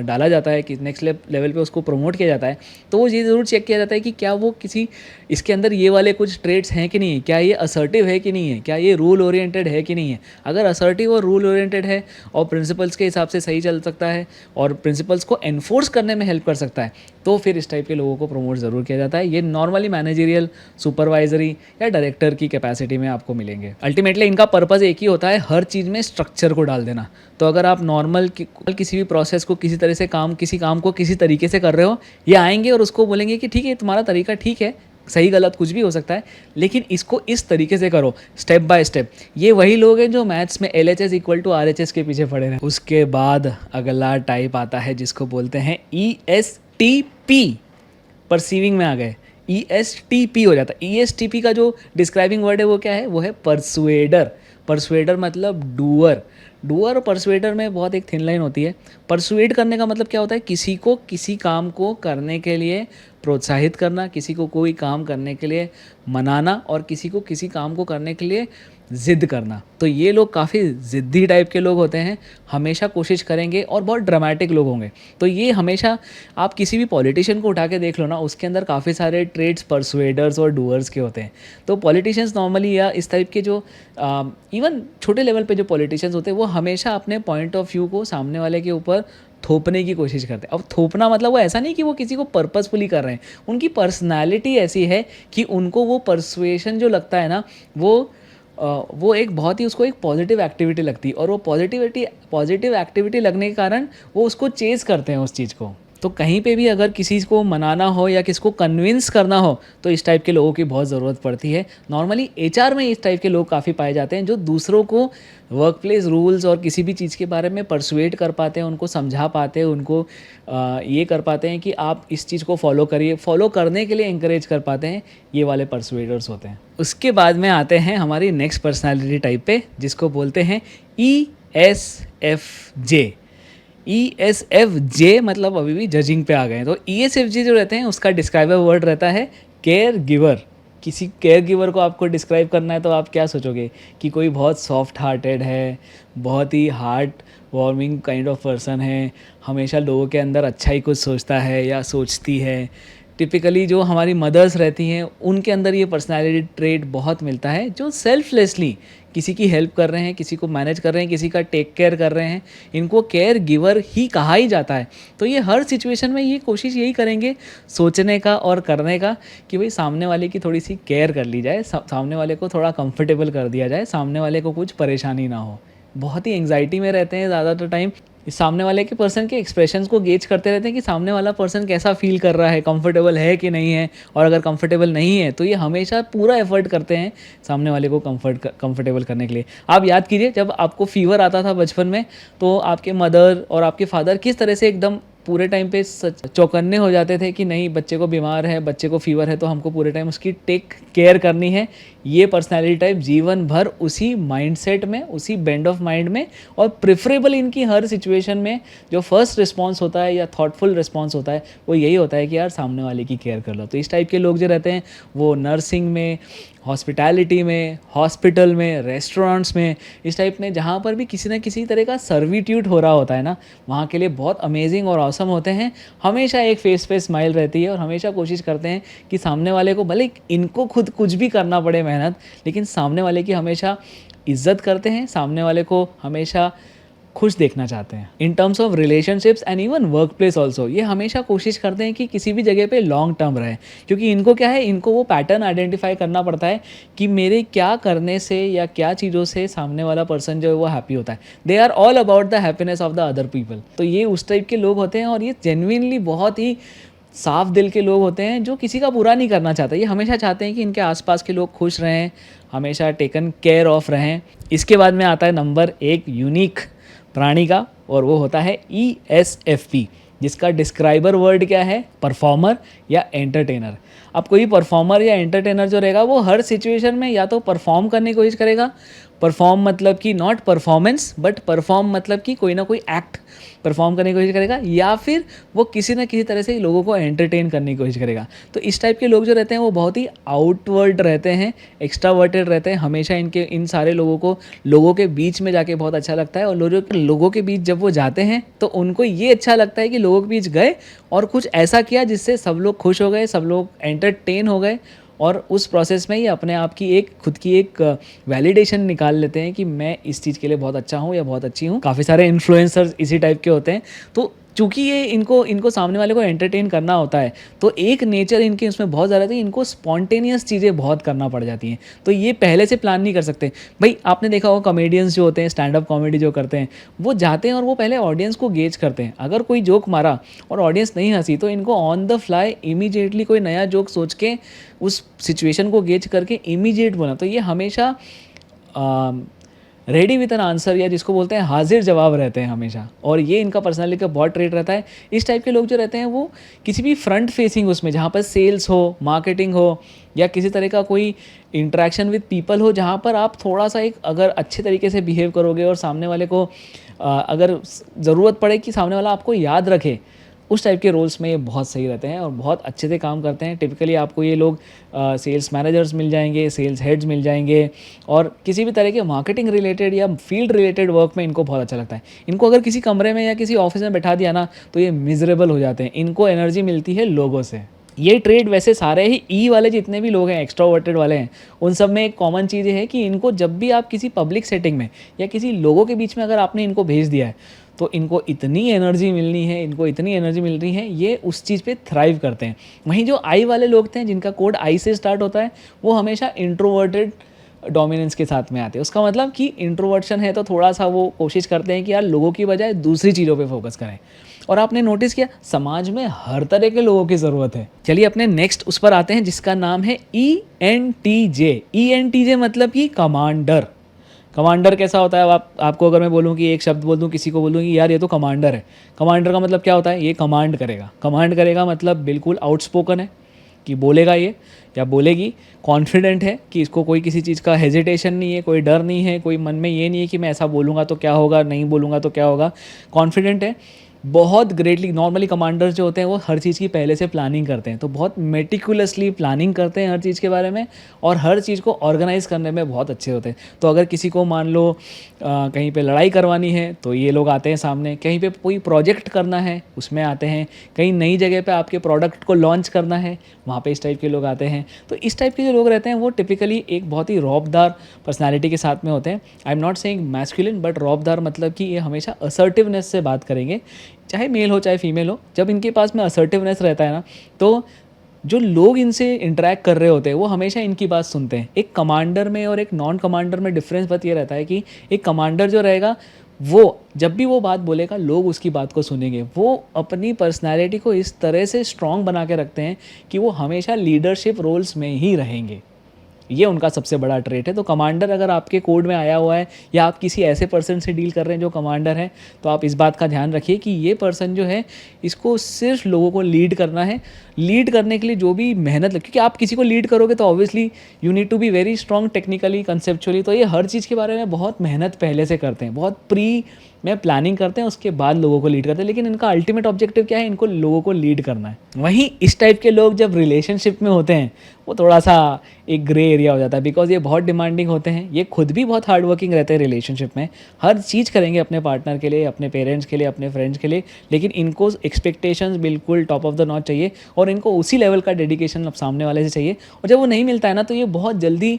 डाला जाता है कि नेक्स्ट लेवल पे उसको प्रमोट किया जाता है, तो वो ये ज़रूर चेक किया जाता है कि क्या वो किसी इसके अंदर ये वाले कुछ ट्रेड्स हैं कि नहीं है, क्या ये असर्टिव है कि नहीं है, क्या ये रूल ओरिएंटेड है कि नहीं है। अगर असर्टिव और रूल ओरिएंटेड है और प्रिंसिपल्स के हिसाब से सही चल सकता है और प्रिंसिपल्स को एनफोर्स करने में हेल्प कर सकता है, तो फिर इस टाइप के लोगों को प्रमोट ज़रूर किया जाता है। ये नॉर्मली मैनेजरियल, सुपरवाइजरी या डायरेक्टर की कैपेसिटी में आपको मिलेंगे। अल्टीमेटली इनका पर्पज़ एक ही होता है, हर चीज़ में स्ट्रक्चर को डाल देना। तो अगर आप नॉर्मल किसी भी प्रोसेस को किसी तरह से किसी काम को किसी तरीके से कर रहे हो, ये आएंगे और उसको बोलेंगे कि ठीक है तुम्हारा तरीका ठीक है, सही गलत कुछ भी हो सकता है, लेकिन इसको इस तरीके से करो स्टेप बाय स्टेप। ये वही लोग हैं जो मैथ्स में LHS इक्वल टू RHS के पीछे पड़े रहे। उसके बाद अगला टाइप आता है जिसको बोलते हैं ESTP। परसीविंग में आ गए, ESTP हो जाता है। ESTP का जो डिस्क्राइबिंग वर्ड है वो क्या है, वो है परसुएडर। परसुएडर मतलब डूअर। डूअर और परसुएडर में बहुत एक थिन लाइन होती है। परसुएड करने का मतलब क्या होता है, किसी को किसी काम को करने के लिए प्रोत्साहित करना, किसी को कोई काम करने के लिए मनाना और किसी को किसी काम को करने के लिए ज़िद करना। तो ये लोग काफ़ी ज़िद्दी टाइप के लोग होते हैं, हमेशा कोशिश करेंगे और बहुत ड्रामेटिक लोग होंगे। तो ये हमेशा आप किसी भी पॉलिटिशियन को उठा के देख लो ना, उसके अंदर काफ़ी सारे ट्रेड्स परसुएडर्स और डूअर्स के होते हैं। तो पॉलिटिशियंस नॉर्मली या इस टाइप के जो इवन छोटे लेवल पे जो पॉलिटिशियंस होते हैं वो हमेशा अपने पॉइंट ऑफ व्यू को सामने वाले के ऊपर थोपने की कोशिश करते हैं। अब थोपना मतलब वो ऐसा नहीं कि वो किसी को पर्पसफुली कर रहे हैं, उनकी पर्सनालिटी ऐसी है कि उनको वो परसुएशन जो लगता है ना, वो एक बहुत ही उसको एक पॉजिटिव एक्टिविटी लगती है और वो पॉजिटिव एक्टिविटी लगने के कारण वो उसको चेज़ करते हैं उस चीज़ को। तो कहीं पे भी अगर किसी को मनाना हो या किसी को कन्विंस करना हो तो इस टाइप के लोगों की बहुत ज़रूरत पड़ती है। नॉर्मली HR में इस टाइप के लोग काफ़ी पाए जाते हैं जो दूसरों को वर्क प्लेस रूल्स और किसी भी चीज़ के बारे में परसुएट कर पाते हैं, उनको समझा पाते हैं, उनको ये कर पाते हैं कि आप इस चीज़ को फॉलो करिए, फॉलो करने के लिए इंकरेज कर पाते हैं। ये वाले परसुएडर्स होते हैं। उसके बाद में आते हैं हमारी नेक्स्ट पर्सनैलिटी टाइप पे जिसको बोलते हैं ESFJ। ESFJ मतलब अभी भी जजिंग पे आ गए हैं। तो ESFJ जो रहते हैं उसका डिस्क्राइबर वर्ड रहता है केयर गिवर। किसी केयर गिवर को आपको डिस्क्राइब करना है तो आप क्या सोचोगे कि कोई बहुत सॉफ्ट हार्टेड है, बहुत ही heart warming kind of person है, हमेशा लोगों के अंदर अच्छा ही कुछ सोचता है या सोचती है। टिपिकली जो हमारी मदर्स रहती हैं उनके अंदर ये पर्सनालिटी ट्रेट बहुत मिलता है, जो सेल्फलेसली किसी की हेल्प कर रहे हैं, किसी को मैनेज कर रहे हैं, किसी का टेक केयर कर रहे हैं, इनको केयर गिवर ही कहा ही जाता है। तो ये हर सिचुएशन में ये कोशिश यही करेंगे सोचने का और करने का कि भाई सामने वाले की थोड़ी सी केयर कर ली जाए, सामने वाले को थोड़ा कंफर्टेबल कर दिया जाए, सामने वाले को कुछ परेशानी ना हो। बहुत ही एंग्जाइटी में रहते हैं ज़्यादातर टाइम। इस सामने वाले के पर्सन के एक्सप्रेशंस को गेज करते रहते हैं कि सामने वाला पर्सन कैसा फील कर रहा है, कंफर्टेबल है कि नहीं है, और अगर कंफर्टेबल नहीं है तो ये हमेशा पूरा एफर्ट करते हैं सामने वाले को कंफर्टेबल करने के लिए। आप याद कीजिए जब आपको फीवर आता था बचपन में तो आपके मदर और आपके फादर किस तरह से एकदम पूरे टाइम पे चौकन्ने हो जाते थे कि नहीं बच्चे को बीमार है, बच्चे को फीवर है तो हमको पूरे टाइम उसकी टेक केयर करनी है। ये पर्सनैलिटी टाइप जीवन भर उसी माइंडसेट में, उसी बेंड ऑफ माइंड में, और प्रेफरेबल इनकी हर सिचुएशन में जो फर्स्ट रिस्पॉन्स होता है या थॉटफुल रिस्पॉन्स होता है वो यही होता है कि यार सामने वाले की केयर कर लो। तो इस टाइप के लोग जो रहते हैं वो नर्सिंग में, हॉस्पिटैलिटी में, हॉस्पिटल में, रेस्टोरेंट्स में, इस टाइप में जहाँ पर भी किसी ना किसी तरह का सर्विट्यूट हो रहा होता है ना, वहाँ के लिए बहुत अमेजिंग और ऑसम होते हैं। हमेशा एक फेस पे स्माइल रहती है और हमेशा कोशिश करते हैं कि सामने वाले को, भले इनको खुद कुछ भी करना पड़े मेहनत, लेकिन सामने वाले की हमेशा इज्जत करते हैं, सामने वाले को हमेशा खुश देखना चाहते हैं। In terms of relationships and even work place also ये हमेशा कोशिश करते हैं कि किसी भी जगह पे लॉन्ग टर्म रहे, क्योंकि इनको क्या है, इनको वो पैटर्न आइडेंटिफाई करना पड़ता है कि मेरे क्या करने से या क्या चीज़ों से सामने वाला पर्सन जो है वो हैप्पी होता है। They are all about the happiness of the other people. तो ये उस टाइप के लोग होते हैं और ये जेन्युइनली बहुत ही साफ दिल के लोग होते हैं जो किसी का बुरा नहीं करना चाहते। ये हमेशा चाहते हैं कि इनके आसपास के लोग खुश रहें, हमेशा टेकन केयर ऑफ रहें। इसके बाद में आता है नंबर 1 यूनिक प्राणी का, और वो होता है ESFP, जिसका डिस्क्राइबर वर्ड क्या है, परफॉर्मर या एंटरटेनर। अब कोई परफॉर्मर या एंटरटेनर जो रहेगा वो हर सिचुएशन में या तो परफॉर्म करने की कोशिश करेगा, परफॉर्म मतलब कि नॉट परफॉर्मेंस बट परफॉर्म मतलब कि कोई ना कोई एक्ट परफॉर्म करने की कोशिश करेगा, या फिर वो किसी ना किसी तरह से लोगों को एंटरटेन करने की कोशिश करेगा। तो इस टाइप के लोग जो रहते हैं वो बहुत ही आउटवर्ड रहते हैं, एक्स्ट्रावर्टेड रहते हैं। हमेशा इन सारे लोगों को लोगों के बीच में जाके बहुत अच्छा लगता है, और लोगों के बीच जब वो जाते हैं तो उनको ये अच्छा लगता है कि लोगों के बीच गए और कुछ ऐसा किया जिससे सब लोग खुश हो गए, सब लोग एंटरटेन हो गए और उस प्रोसेस में ही अपने आप की एक खुद की एक वैलिडेशन निकाल लेते हैं कि मैं इस चीज़ के लिए बहुत अच्छा हूँ या बहुत अच्छी हूँ। काफ़ी सारे इन्फ्लुएंसर्स इसी टाइप के होते हैं। तो चूँकि ये इनको इनको सामने वाले को एंटरटेन करना होता है, तो एक नेचर इनके उसमें बहुत ज़्यादा थी, इनको स्पॉन्टेनियस चीज़ें बहुत करना पड़ जाती हैं। तो ये पहले से प्लान नहीं कर सकते। भई आपने देखा होगा कॉमेडियंस जो होते हैं, स्टैंड अप कॉमेडी जो करते हैं, वो जाते हैं और वो पहले ऑडियंस को गेज करते हैं। अगर कोई जोक मारा और ऑडियंस नहीं हँसी, तो इनको ऑन द फ्लाई इमीडिएटली कोई नया जोक सोच के उस सिचुएशन को गेज करके इमीडिएट बोला। तो ये हमेशा रेडी विद एन आंसर, या जिसको बोलते हैं हाजिर जवाब रहते हैं हमेशा, और ये इनका पर्सनालिटी का बहुत ट्रेट रहता है। इस टाइप के लोग जो रहते हैं वो किसी भी फ्रंट फेसिंग उसमें, जहाँ पर सेल्स हो, मार्केटिंग हो, या किसी तरह का कोई इंटरेक्शन विद पीपल हो, जहाँ पर आप थोड़ा सा एक अगर अच्छे तरीके से बिहेव करोगे और सामने वाले को अगर ज़रूरत पड़े कि सामने वाला आपको याद रखे, उस टाइप के रोल्स में ये बहुत सही रहते हैं और बहुत अच्छे से काम करते हैं। टिपिकली आपको ये लोग सेल्स मैनेजर्स मिल जाएंगे, सेल्स हेड्स मिल जाएंगे, और किसी भी तरह के मार्केटिंग रिलेटेड या फील्ड रिलेटेड वर्क में इनको बहुत अच्छा लगता है। इनको अगर किसी कमरे में या किसी ऑफिस में बैठा दिया ना, तो ये मिजरेबल हो जाते हैं। इनको एनर्जी मिलती है लोगों से। ये ट्रेड वैसे सारे ही ई वाले जितने भी लोग हैं, एक्स्ट्रोवर्टेड वाले हैं, उन सब में एक कॉमन चीज़ है कि इनको जब भी आप किसी पब्लिक सेटिंग में या किसी लोगों के बीच में अगर आपने इनको भेज दिया है, तो इनको इतनी एनर्जी मिलनी है, इनको इतनी एनर्जी मिल रही है, ये उस चीज़ पे थ्राइव करते हैं। वहीं जो आई वाले लोग थे, जिनका कोड आई से स्टार्ट होता है, वो हमेशा इंट्रोवर्टेड डोमिनेंस के साथ में आते हैं। उसका मतलब कि इंट्रोवर्शन है तो थोड़ा सा वो कोशिश करते हैं कि यार लोगों की बजाय दूसरी चीज़ों पे फोकस करें। और आपने नोटिस किया, समाज में हर तरह के लोगों की ज़रूरत है। चलिए अपने नेक्स्ट उस पर आते हैं, जिसका नाम है ENTJ। ENTJ मतलब कि कमांडर। कमांडर कैसा होता है? आपको अगर मैं बोलूँ कि एक शब्द बोल दूँ, किसी को बोलूँ कि यार ये तो कमांडर है। कमांडर का मतलब क्या होता है? ये कमांड करेगा। कमांड करेगा मतलब बिल्कुल आउटस्पोकन है कि बोलेगा ये या बोलेगी, कॉन्फिडेंट है कि इसको कोई किसी चीज़ का हेजिटेशन नहीं है, कोई डर नहीं है, कोई मन में ये नहीं है कि मैं ऐसा बोलूँगा तो क्या होगा, नहीं बोलूँगा तो क्या होगा। कॉन्फिडेंट है, बहुत ग्रेटली। नॉर्मली कमांडर्स जो होते हैं वो हर चीज़ की पहले से प्लानिंग करते हैं, तो बहुत मेटिकुलसली प्लानिंग करते हैं हर चीज़ के बारे में, और हर चीज़ को ऑर्गेनाइज़ करने में बहुत अच्छे होते हैं। तो अगर किसी को मान लो कहीं पे लड़ाई करवानी है, तो ये लोग आते हैं सामने। कहीं पे कोई प्रोजेक्ट करना है, उसमें आते हैं। कहीं नई जगह पे आपके प्रोडक्ट को लॉन्च करना है, वहाँ पे इस टाइप के लोग आते हैं। तो इस टाइप के जो लोग रहते हैं वो टिपिकली एक बहुत ही रौबदार पर्सनालिटी के साथ में होते हैं। I am not saying masculine, but रौबदार मतलब कि ये हमेशा असर्टिवनेस से बात करेंगे, चाहे मेल हो चाहे फीमेल हो। जब इनके पास में असर्टिवनेस रहता है ना, तो जो लोग इनसे इंटरेक्ट कर रहे होते हैं वो हमेशा इनकी बात सुनते हैं। एक कमांडर में और एक नॉन कमांडर में डिफरेंस बस ये रहता है कि एक कमांडर जो रहेगा, वो जब भी वो बात बोलेगा लोग उसकी बात को सुनेंगे। वो अपनी पर्सनैलिटी को इस तरह से स्ट्रॉन्ग बना के रखते हैं कि वो हमेशा लीडरशिप रोल्स में ही रहेंगे। ये उनका सबसे बड़ा ट्रेट है। तो कमांडर अगर आपके कोड में आया हुआ है, या आप किसी ऐसे पर्सन से डील कर रहे हैं जो कमांडर है, तो आप इस बात का ध्यान रखिए कि ये पर्सन जो है, इसको सिर्फ लोगों को लीड करना है। लीड करने के लिए जो भी मेहनत लगे, क्योंकि आप किसी को लीड करोगे तो obviously you need to be very strong technically, conceptually. तो ये हर चीज़ के बारे में बहुत मेहनत पहले से करते हैं, बहुत प्री में प्लानिंग करते हैं, उसके बाद लोगों को लीड करते हैं। लेकिन इनका अल्टीमेट ऑब्जेक्टिव क्या है? इनको लोगों को लीड करना है। वहीं इस टाइप के लोग जब रिलेशनशिप में होते हैं, वो थोड़ा सा एक ग्रे एरिया हो जाता है, बिकॉज ये बहुत डिमांडिंग होते हैं। ये खुद भी बहुत हार्ड वर्किंग रहते हैं रिलेशनशिप में, हर चीज़ करेंगे अपने पार्टनर के लिए, अपने पेरेंट्स के लिए, अपने फ्रेंड्स के लिए। लेकिन इनको एक्सपेक्टेशंस बिल्कुल टॉप ऑफ द नॉच चाहिए, और इनको उसी लेवल का डेडिकेशन अब सामने वाले से चाहिए। और जब वो नहीं मिलता है ना, तो ये बहुत जल्दी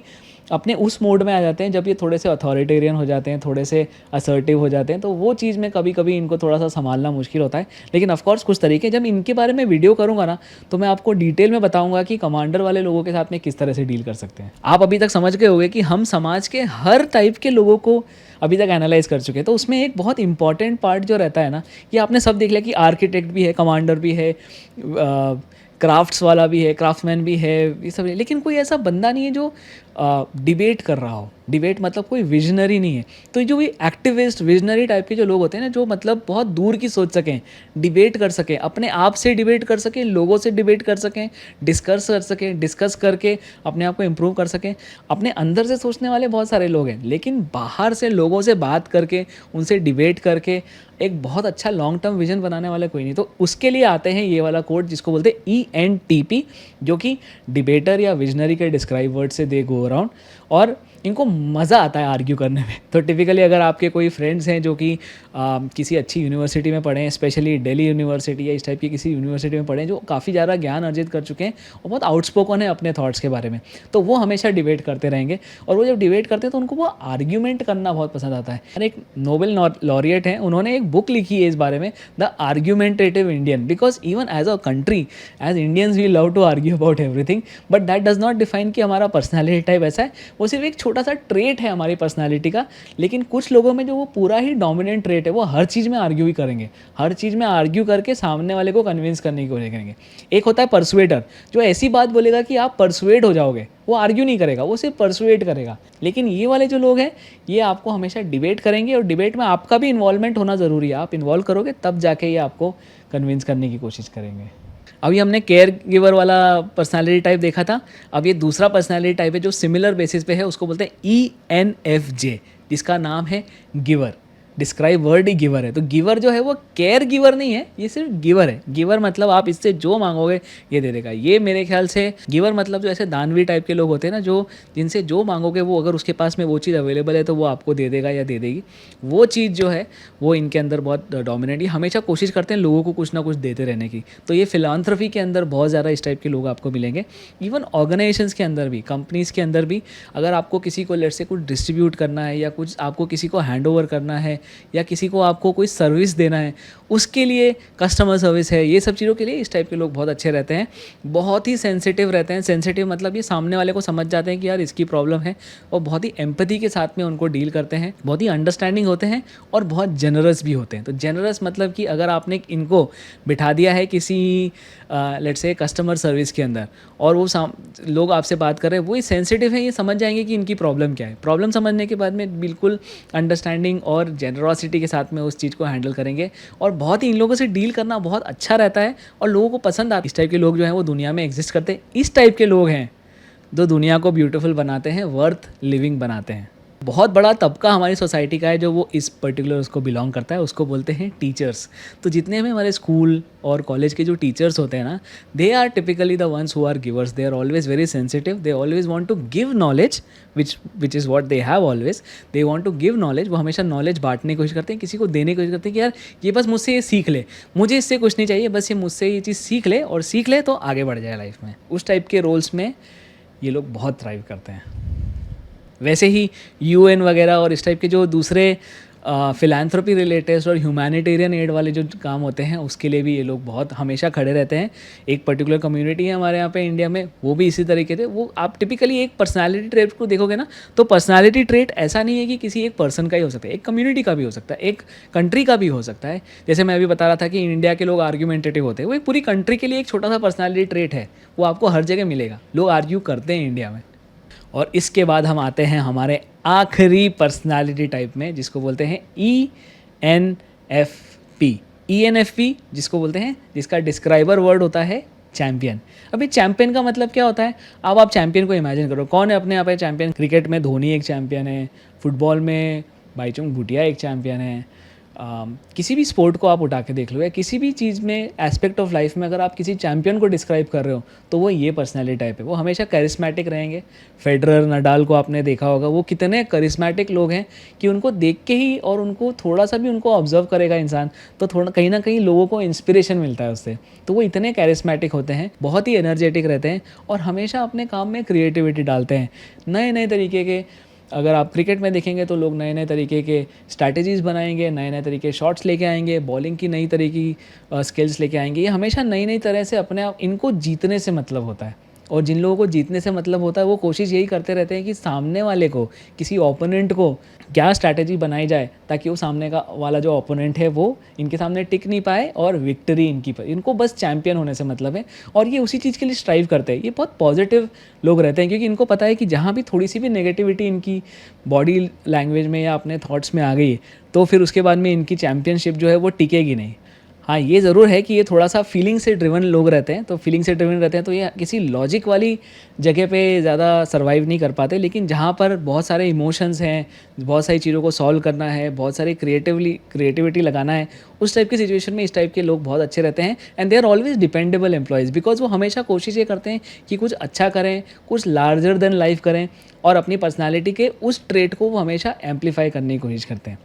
अपने उस मोड में आ जाते हैं जब ये थोड़े से अथॉरिटेरियन हो जाते हैं, थोड़े से असर्टिव हो जाते हैं। तो वो चीज़ में कभी कभी इनको थोड़ा सा संभालना मुश्किल होता है। लेकिन ऑफकोर्स कुछ तरीके, जब इनके बारे में वीडियो करूँगा ना, तो मैं आपको डिटेल में बताऊँगा कि कमांडर वाले लोगों के साथ में किस तरह से डील कर सकते हैं। आप अभी तक समझ गए होंगे कि हम समाज के हर टाइप के लोगों को अभी तक एनालाइज कर चुके हैं। तो उसमें एक बहुत इंपॉर्टेंट पार्ट जो रहता है ना, ये आपने सब देख लिया कि आर्किटेक्ट भी है, कमांडर भी है, क्राफ्ट्स वाला भी है, क्राफ्ट्समैन भी है, ये सब है। लेकिन कोई ऐसा बंदा नहीं है जो डिबेट कर रहा हो। डिबेट मतलब कोई विजनरी नहीं है। तो जो भी एक्टिविस्ट विजनरी टाइप के जो लोग होते हैं ना, जो मतलब बहुत दूर की सोच सकें, डिबेट कर सकें, अपने आप से डिबेट कर सकें, लोगों से डिबेट कर सकें, डिस्कस कर सकें, डिस्कस करके अपने आप को इम्प्रूव कर सकें। अपने अंदर से सोचने वाले बहुत सारे लोग हैं, लेकिन बाहर से लोगों से बात करके, उनसे डिबेट करके एक बहुत अच्छा लॉन्ग टर्म विजन बनाने वाला कोई नहीं। तो उसके लिए आते हैं ये वाला कोड, जिसको बोलते हैं ENTP, जो कि डिबेटर या विजनरी के डिस्क्राइब वर्ड से दे गो अराउंड। और इनको मज़ा आता है आर्ग्यू करने में। तो टिपिकली अगर आपके कोई फ्रेंड्स हैं जो कि किसी अच्छी यूनिवर्सिटी में पढ़े हैं, स्पेशली दिल्ली यूनिवर्सिटी या इस टाइप की किसी यूनिवर्सिटी में पढ़े हैं, जो काफ़ी ज़्यादा ज्ञान अर्जित कर चुके हैं और बहुत आउटस्पोकन है अपने थॉट्स के बारे में, तो वो हमेशा डिबेट करते रहेंगे। और वो जब डिबेट करते हैं तो उनको वो आर्ग्यूमेंट करना बहुत पसंद आता है। और एक नोबेल लॉरिएट हैं, उन्होंने एक बुक लिखी है इस बारे में, the argumentative Indian, because even as a country, as Indians we love to argue about everything, but that does not define कि हमारा पर्सनैलिटी टाइप ऐसा है। वो सिर्फ एक छोटा सा ट्रेट है हमारी पर्सनैलिटी का। लेकिन कुछ लोगों में जो वो पूरा ही डोमिनेंट ट्रेट है, वो हर चीज़ में आर्ग्यू ही करेंगे, हर चीज़ में आर्ग्यू करके सामने वाले को कन्विंस करने की कोशिश करेंगे। एक होता है परसुएटर, जो ऐसी बात बोलेगा कि आप परसुएड हो जाओगे, वो आर्ग्यू नहीं करेगा, वो सिर्फ परसुएट करेगा। लेकिन ये वाले जो लोग हैं, ये आपको हमेशा डिबेट करेंगे और डिबेट में आपका भी इन्वॉल्वमेंट होना ज़रूरी है। आप इन्वॉल्व करोगे तब जाके ये आपको कन्विंस करने की कोशिश करेंगे। अभी हमने केयर गिवर वाला पर्सनालिटी टाइप देखा था। अब ये दूसरा पर्सनालिटी टाइप है जो सिमिलर बेसिस पे है, उसको बोलते हैं ENFJ, जिसका नाम है गिवर। डिस्क्राइब वर्ड ही गिवर है। तो गिवर जो है वो केयर गिवर नहीं है, ये सिर्फ गिवर है। गिवर मतलब आप इससे जो मांगोगे ये दे देगा। ये मेरे ख्याल से गिवर मतलब जो ऐसे दानवी टाइप के लोग होते हैं ना, जो जिनसे जो मांगोगे वो, अगर उसके पास में वो चीज़ अवेलेबल है तो वो आपको दे देगा या दे देगी। वो चीज़ जो है वो इनके अंदर बहुत डोमिनेंट, ये हमेशा कोशिश करते हैं लोगों को कुछ ना कुछ देते रहने की। तो ये फिलांथ्रफी के अंदर बहुत ज़्यादा इस टाइप के लोग आपको मिलेंगे। इवन ऑर्गेनाइजेशंस के अंदर भी, कंपनीज़ के अंदर भी, अगर आपको किसी को लेट से कुछ डिस्ट्रीब्यूट करना है या कुछ आपको किसी को हैंड ओवर करना है या किसी को आपको कोई सर्विस देना है, उसके लिए कस्टमर सर्विस है, ये सब चीज़ों के लिए इस टाइप के लोग बहुत अच्छे रहते हैं। बहुत ही सेंसिटिव रहते हैं। सेंसिटिव मतलब ये सामने वाले को समझ जाते हैं कि यार इसकी प्रॉब्लम है, और बहुत ही एम्पैथी के साथ में उनको डील करते हैं। बहुत ही अंडरस्टैंडिंग होते हैं और बहुत जनरस भी होते हैं। तो जनरस मतलब कि अगर आपने इनको बिठा दिया है किसी लेट्स से कस्टमर सर्विस के अंदर और वो लोग आपसे बात कर रहे हैं, वो सेंसिटिव है, ये समझ जाएंगे कि इनकी प्रॉब्लम क्या है। प्रॉब्लम समझने के बाद में बिल्कुल अंडरस्टैंडिंग और जेनरॉसिटी के साथ में उस चीज़ को हैंडल करेंगे। और बहुत ही इन लोगों से डील करना बहुत अच्छा रहता है और लोगों को पसंद आता है। इस टाइप के लोग जो हैं वो दुनिया में एग्जिस्ट करते हैं। इस टाइप के लोग हैं जो दुनिया को ब्यूटीफुल बनाते हैं, वर्थ लिविंग बनाते हैं। बहुत बड़ा तबका हमारी सोसाइटी का है जो वो इस पर्टिकुलर उसको बिलोंग करता है, उसको बोलते हैं टीचर्स। तो जितने भी हमारे स्कूल और कॉलेज के जो टीचर्स होते हैं ना, they are typically the ones who are givers. They are always very sensitive, they always want to give knowledge, which is what they have always. They want to give knowledge. वो हमेशा knowledge बांटने की कोशिश करते हैं, किसी को देने की कोशिश करते हैं कि यार ये बस मुझसे ये सीख ले, मुझे इससे कुछ नहीं चाहिए, बस ये मुझसे ये चीज़ सीख ले, और सीख ले तो आगे बढ़ जाए लाइफ में। उस टाइप के रोल्स में ये लोग बहुत थ्राइव करते हैं। वैसे ही UN वगैरह और इस टाइप के जो दूसरे फिलैंथ्रोपी रिलेटेड और ह्यूमैनिटेरियन एड वाले जो काम होते हैं, उसके लिए भी ये लोग बहुत हमेशा खड़े रहते हैं। एक पर्टिकुलर कम्युनिटी है हमारे यहाँ पे इंडिया में, वो भी इसी तरीके से। वो आप टिपिकली एक पर्सनालिटी ट्रेट को देखोगे ना, तो पर्सनालिटी ट्रेट ऐसा नहीं है कि किसी एक पर्सन का ही हो सकता है, एक कम्युनिटी का भी हो सकता है, एक कंट्री का भी हो सकता है। जैसे मैं अभी बता रहा था कि इंडिया के लोग आर्ग्यूमेंटेटिव होते हैं, वो एक पूरी कंट्री के लिए एक छोटा सा पर्सनालिटी ट्रेट है, वो आपको हर जगह मिलेगा। लोग आर्ग्यू करते हैं इंडिया में। और इसके बाद हम आते हैं हमारे आखिरी पर्सनालिटी टाइप में, जिसको बोलते हैं ENFP। ENFP जिसको बोलते हैं, जिसका डिस्क्राइबर वर्ड होता है चैम्पियन। अभी चैम्पियन का मतलब क्या होता है? अब आप चैम्पियन को इमेजिन करो, कौन है अपने यहाँ पे चैम्पियन? क्रिकेट में धोनी एक चैम्पियन है, फुटबॉल में भाईचुंग भूटिया एक चैम्पियन है। किसी भी स्पोर्ट को आप उठा के देख लो, या किसी भी चीज़ में एस्पेक्ट ऑफ लाइफ में अगर आप किसी चैम्पियन को डिस्क्राइब कर रहे हो, तो वो ये पर्सनैलिटी टाइप है। वो हमेशा करिस्मेटिक रहेंगे। फेडरर, नडाल को आपने देखा होगा, वो कितने करिस्मेटिक लोग हैं कि उनको देख के ही, और उनको थोड़ा सा भी उनको ऑब्जर्व करेगा इंसान तो थोड़ा कहीं ना कहीं लोगों को इंस्पिरेशन मिलता है उससे। तो वो इतने कैरिस्मेटिक होते हैं, बहुत ही एनर्जेटिक रहते हैं, और हमेशा अपने काम में क्रिएटिविटी डालते हैं। नए नए तरीके के, अगर आप क्रिकेट में देखेंगे तो लोग नए नए तरीके के स्ट्रैटेजीज़ बनाएंगे, नए नए तरीके शॉट्स लेके आएंगे, बॉलिंग की नई तरह की स्किल्स लेके आएंगे। ये हमेशा नई नई तरह से अपने आप, इनको जीतने से मतलब होता है। और जिन लोगों को जीतने से मतलब होता है, वो कोशिश यही करते रहते हैं कि सामने वाले को, किसी ओपोनेंट को क्या स्ट्रैटेजी बनाई जाए ताकि वो सामने का वाला जो ओपोनेंट है वो इनके सामने टिक नहीं पाए और विक्ट्री इनकी पर। इनको बस चैम्पियन होने से मतलब है, और ये उसी चीज़ के लिए स्ट्राइव करते हैं। ये बहुत पॉजिटिव लोग रहते हैं, क्योंकि इनको पता है कि जहाँ भी थोड़ी सी भी नेगेटिविटी इनकी बॉडी लैंग्वेज में या अपने थॉट्स में आ गई, तो फिर उसके बाद में इनकी चैम्पियनशिप जो है वो टिकेगी नहीं। हाँ, ये ज़रूर है कि ये थोड़ा-सा फीलिंग से ड्रिवन लोग रहते हैं, तो फीलिंग से ड्रिवन रहते हैं तो ये किसी लॉजिक वाली जगह पे ज़्यादा सर्वाइव नहीं कर पाते। लेकिन जहाँ पर बहुत सारे इमोशंस हैं, बहुत सारी चीज़ों को सॉल्व करना है, बहुत सारी क्रिएटिविटी लगाना है, उस टाइप की सिचुएशन में इस टाइप के लोग बहुत अच्छे रहते हैं and they are always dependable employees because वो हमेशा कोशिश ये करते हैं कि कुछ अच्छा करें, कुछ लार्जर देन लाइफ़ करें और अपनी पर्सनैलिटी के उस ट्रेट को वो हमेशा एम्प्लीफाई करने की कोशिश करते हैं।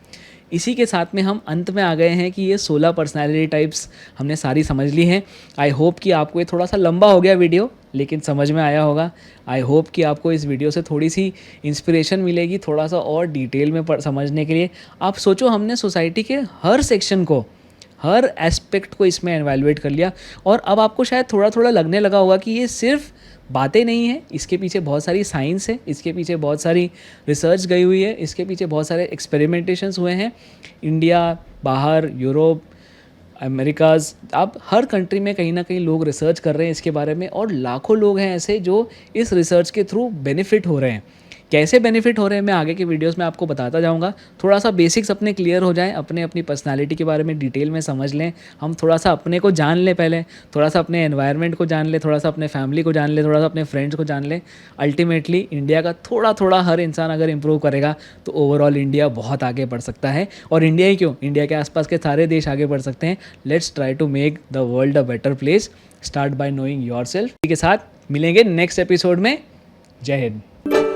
इसी के साथ में हम अंत में आ गए हैं कि ये 16 पर्सनैलिटी टाइप्स हमने सारी समझ ली हैं। आई होप कि आपको ये थोड़ा सा लंबा हो गया वीडियो, लेकिन समझ में आया होगा। आई होप कि आपको इस वीडियो से थोड़ी सी इंस्पिरेशन मिलेगी, थोड़ा सा और डिटेल में समझने के लिए। आप सोचो, हमने सोसाइटी के हर सेक्शन को, हर एस्पेक्ट को इसमें एवेलुएट कर लिया और अब आपको शायद थोड़ा थोड़ा लगने लगा होगा कि ये सिर्फ बातें नहीं हैं, इसके पीछे बहुत सारी साइंस है, इसके पीछे बहुत सारी रिसर्च गई हुई है, इसके पीछे बहुत सारे एक्सपेरिमेंटेशंस हुए हैं। इंडिया, बाहर, यूरोप, अमेरिकाज़, अब हर कंट्री में कहीं ना कहीं लोग रिसर्च कर रहे हैं इसके बारे में और लाखों लोग हैं ऐसे जो इस रिसर्च के थ्रू बेनिफिट हो रहे हैं। कैसे बेनिफिट हो रहे हैं मैं आगे के वीडियोस में आपको बताता जाऊंगा। थोड़ा सा बेसिक्स अपने क्लियर हो जाएं, अपनी पर्सनालिटी के बारे में डिटेल में समझ लें, हम थोड़ा सा अपने को जान लें, पहले थोड़ा सा अपने एनवायरनमेंट को जान लें, थोड़ा सा अपने फैमिली को जान लें, थोड़ा सा अपने फ्रेंड्स को जान लें। अल्टीमेटली इंडिया का थोड़ा थोड़ा हर इंसान अगर इंप्रूव करेगा तो ओवरऑल इंडिया बहुत आगे बढ़ सकता है। और इंडिया ही क्यों, इंडिया के आसपास के सारे देश आगे बढ़ सकते हैं। Let's try to make the world a better place, start by knowing yourself. के साथ मिलेंगे नेक्स्ट एपिसोड में। जय हिंद।